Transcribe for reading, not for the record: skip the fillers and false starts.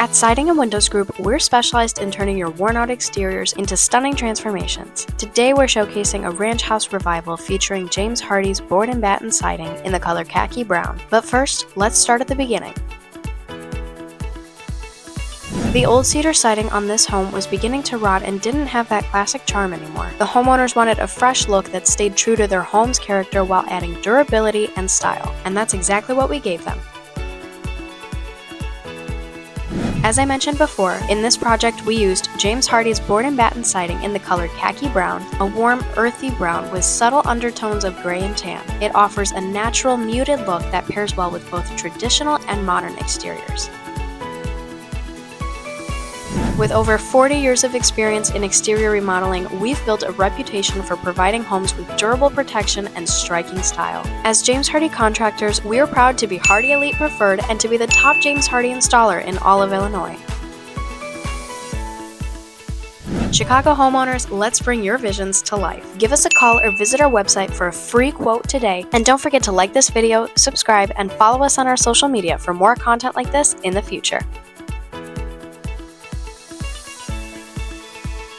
At Siding and Windows Group, we're specialized in turning your worn-out exteriors into stunning transformations. Today we're showcasing a ranch house revival featuring James Hardie's board and batten siding in the color Khaki Brown. But first, let's start at the beginning. The old cedar siding on this home was beginning to rot and didn't have that classic charm anymore. The homeowners wanted a fresh look that stayed true to their home's character while adding durability and style, and that's exactly what we gave them. As I mentioned before, in this project we used James Hardie's board and batten siding in the color Khaki Brown, a warm, earthy brown with subtle undertones of gray and tan. It offers a natural, muted look that pairs well with both traditional and modern exteriors. With over 40 years of experience in exterior remodeling, we've built a reputation for providing homes with durable protection and striking style. As James Hardie contractors, we are proud to be Hardie Elite Preferred and to be the top James Hardie installer in all of Illinois. Chicago homeowners, let's bring your visions to life. Give us a call or visit our website for a free quote today. And don't forget to like this video, subscribe, and follow us on our social media for more content like this in the future.